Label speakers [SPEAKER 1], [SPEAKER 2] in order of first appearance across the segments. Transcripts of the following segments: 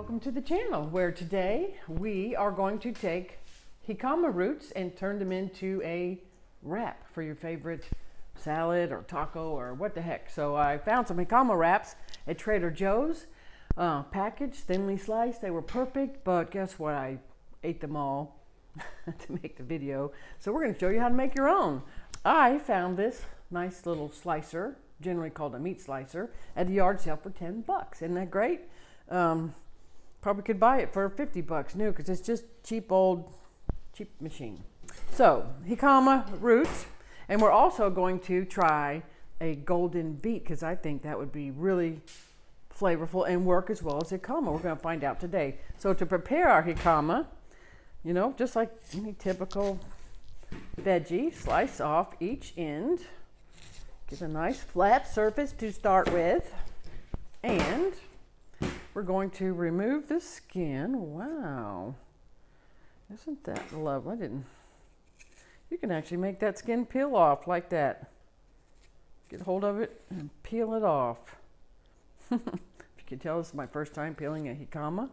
[SPEAKER 1] Welcome to the channel, where today we are going to take jicama roots and turn them into a wrap for your favorite salad or taco or what the heck. So I found some jicama wraps at Trader Joe's, packaged, thinly sliced. They were perfect, but guess what? I ate them all to make the video. So we're going to show you how to make your own. I found this nice little slicer, generally called a meat slicer, at a yard sale for 10 bucks. Isn't that great? Probably could buy it for 50 bucks new because it's just cheap machine. So jicama roots, and we're also going to try a golden beet because I think that would be really flavorful and work as well as jicama. We're going to find out today. So to prepare our jicama, you know, just like any typical veggie, slice off each end. Get a nice flat surface to start with, and we're going to remove the skin. Wow, isn't that lovely? You can actually make that skin peel off like that. Get hold of it and peel it off. If you can tell, this is my first time peeling a jicama.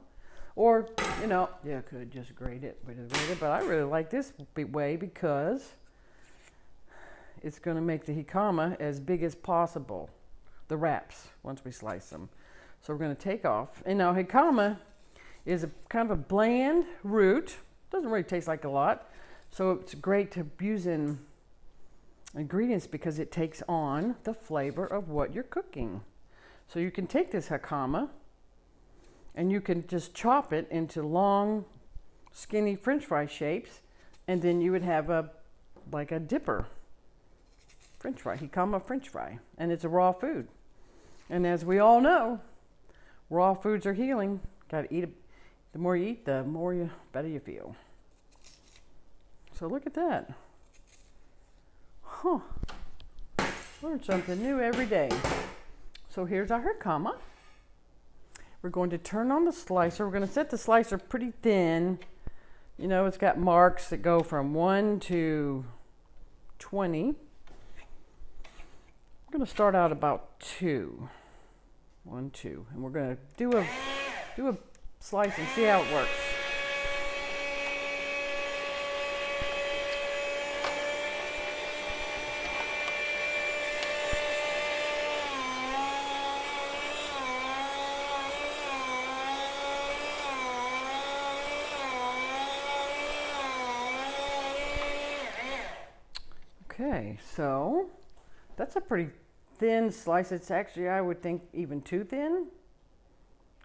[SPEAKER 1] Or, you know, you could just grate it, but I really like this way because it's going to make the jicama as big as possible, the wraps, once we slice them. So we're going to take off. And now jicama is a kind of a bland root. Doesn't really taste like a lot. So it's great to use in ingredients because it takes on the flavor of what you're cooking. So you can take this jicama and you can just chop it into long, skinny French fry shapes, and then you would have like a dipper French fry, jicama French fry, and it's a raw food. And as we all know, raw foods are healing. Got to eat it. The more you eat, the better you feel. So look at that. Huh. Learn something new every day. So here's our jicama. We're going to turn on the slicer. We're going to set the slicer pretty thin. You know, it's got marks that go from 1 to 20. I'm going to start out about 2. 1, 2. And we're going to do a slice and see how it works. Okay, so that's a pretty thin slice. It's actually, I would think, even too thin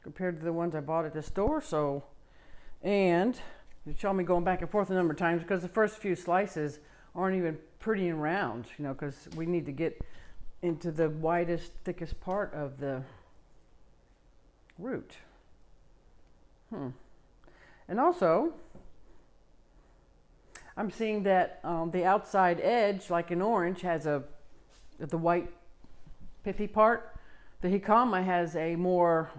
[SPEAKER 1] compared to the ones I bought at the store. So, and you saw me going back and forth a number of times because the first few slices aren't even pretty and round, you know, because we need to get into the widest, thickest part of the root. And also, I'm seeing that the outside edge, like an orange, has the white pithy part. The jicama has a more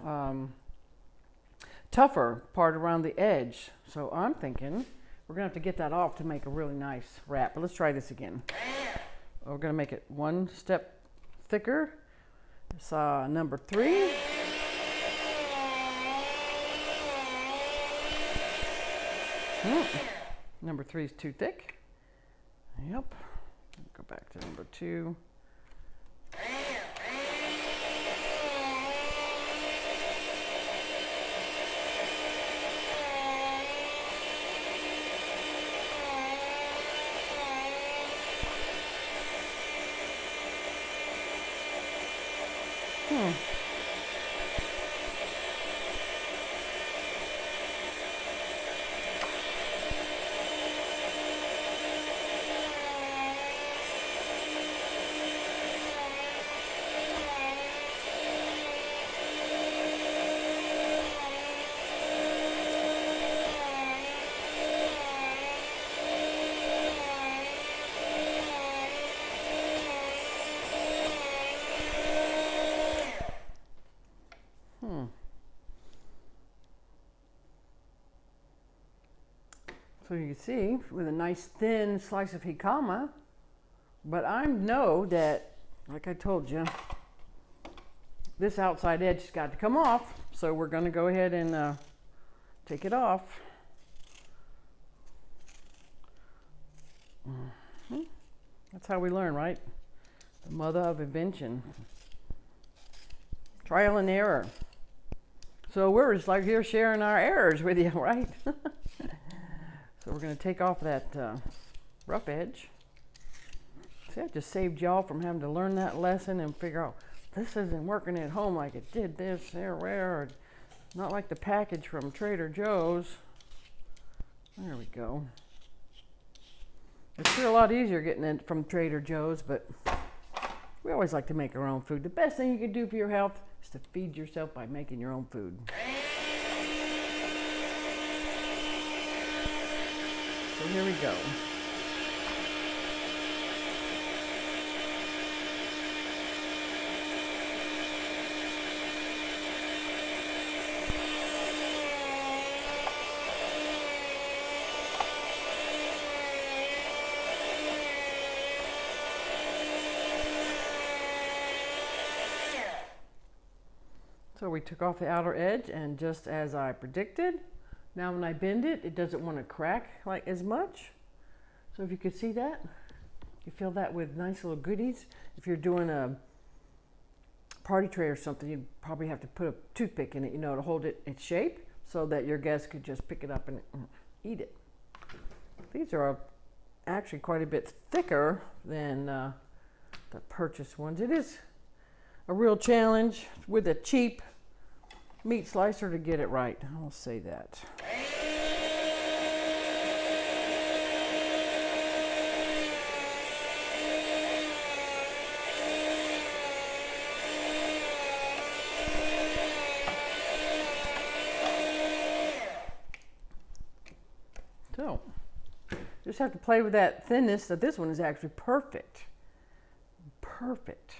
[SPEAKER 1] tougher part around the edge. So I'm thinking we're gonna have to get that off to make a really nice wrap. But let's try this again. We're gonna make it one step thicker. It's number 3. Number 3 is too thick. Yep. Go back to number 2. So you can see with a nice thin slice of jicama, but I know that, like I told you, this outside edge has got to come off. So we're going to go ahead and take it off. That's how we learn, right? The mother of invention. Trial and error. So we're just like here sharing our errors with you, right? So we're going to take off that rough edge. See, I just saved y'all from having to learn that lesson and figure out this isn't working at home like it did this, there, where, or not like the package from Trader Joe's. There we go. It's sure a lot easier getting it from Trader Joe's, but we always like to make our own food. The best thing you can do for your health is to feed yourself by making your own food. So here we go. So we took off the outer edge, and just as I predicted, now when I bend it, it doesn't want to crack like as much. So if you could see that, you fill that with nice little goodies. If you're doing a party tray or something, you'd probably have to put a toothpick in it, you know, to hold it its shape so that your guests could just pick it up and eat it. These are actually quite a bit thicker than the purchased ones. It is a real challenge with a cheap meat slicer to get it right. I'll say that. So, just have to play with that thinness. That this one is actually perfect. Perfect.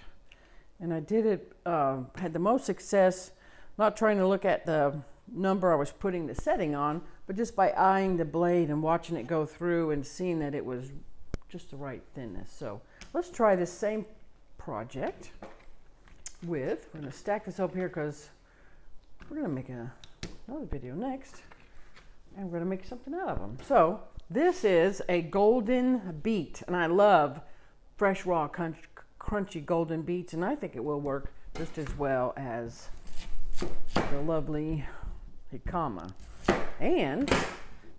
[SPEAKER 1] And I did it, had the most success, not trying to look at the number I was putting the setting on, but just by eyeing the blade and watching it go through and seeing that it was just the right thinness. So let's try this same project with, we're going to stack this up here because we're going to make another video next, and we're going to make something out of them. So this is a golden beet, and I love fresh, raw, crunchy golden beets, and I think it will work just as well as the lovely Jicama. And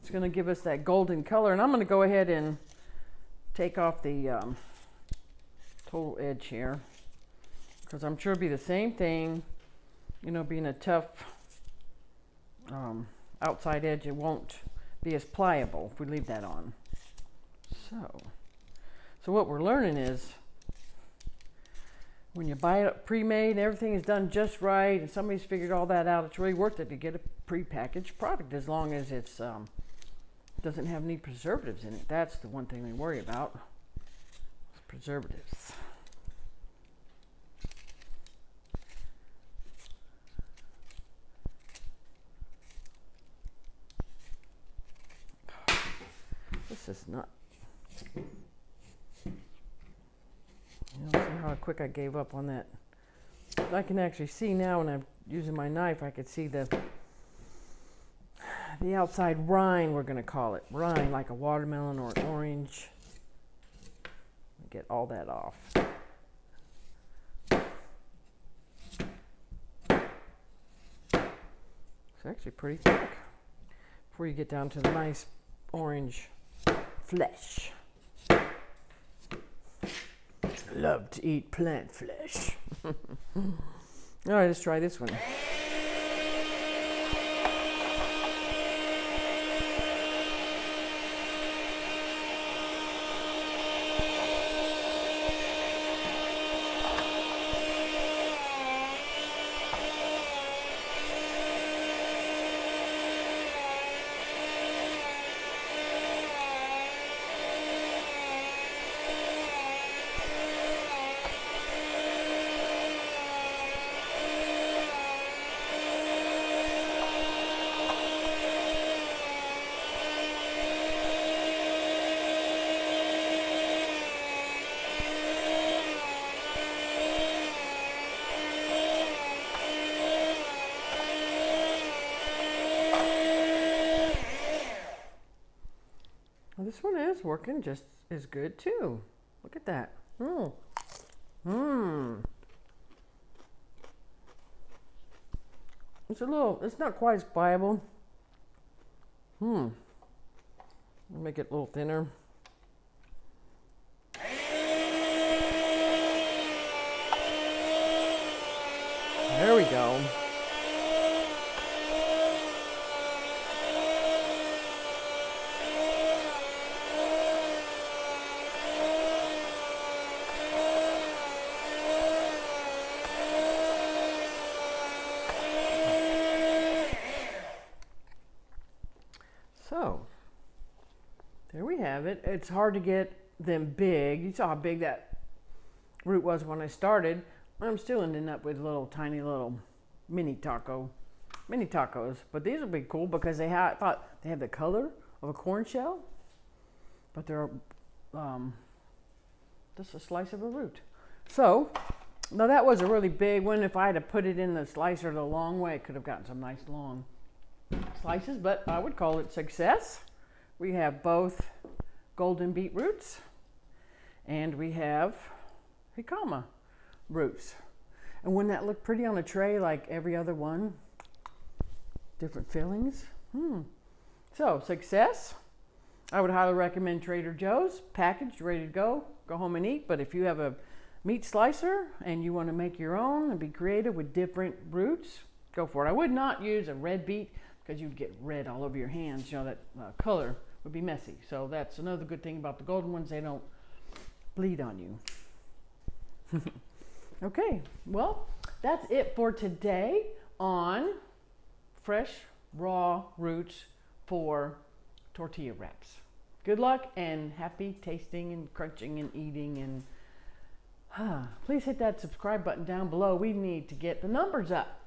[SPEAKER 1] it's going to give us that golden color, and I'm going to go ahead and take off the total edge here because I'm sure it'll be the same thing, you know, being a tough outside edge, it won't be as pliable if we leave that on. So what we're learning is when you buy it pre-made, everything is done just right, and somebody's figured all that out, it's really worth it to get a pre-packaged product as long as it's doesn't have any preservatives in it. That's the one thing we worry about, is preservatives. This is not. You know, see how quick I gave up on that. I can actually see now when I'm using my knife, I could see the outside rind, we're going to call it. Rind, like a watermelon or an orange. Get all that off. It's actually pretty thick before you get down to the nice orange flesh. Love to eat plant flesh. All right, let's try this one. is working just as good too. Look at that. It's not quite as pliable. Make it a little thinner. There we go. So, there we have it. It's hard to get them big. You saw how big that root was when I started. I'm still ending up with little tiny little mini tacos. But these will be cool because they have the color of a corn shell, but they're just a slice of a root. So, now that was a really big one. If I had to put it in the slicer the long way, I could have gotten some nice long slices, but I would call it success. We have both golden beetroots and we have jicama roots. And wouldn't that look pretty on a tray like every other one? Different fillings. So, success. I would highly recommend Trader Joe's, packaged, ready to go. Go home and eat. But if you have a meat slicer and you want to make your own and be creative with different roots, go for it. I would not use a red beet because you'd get red all over your hands. You know, that color would be messy. So that's another good thing about the golden ones. They don't bleed on you. Okay, well, that's it for today on fresh, raw roots for tortilla wraps. Good luck and happy tasting and crunching and eating. And please hit that subscribe button down below. We need to get the numbers up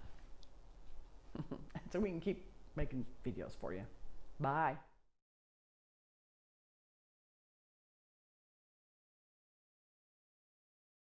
[SPEAKER 1] so we can keep making videos for you. Bye.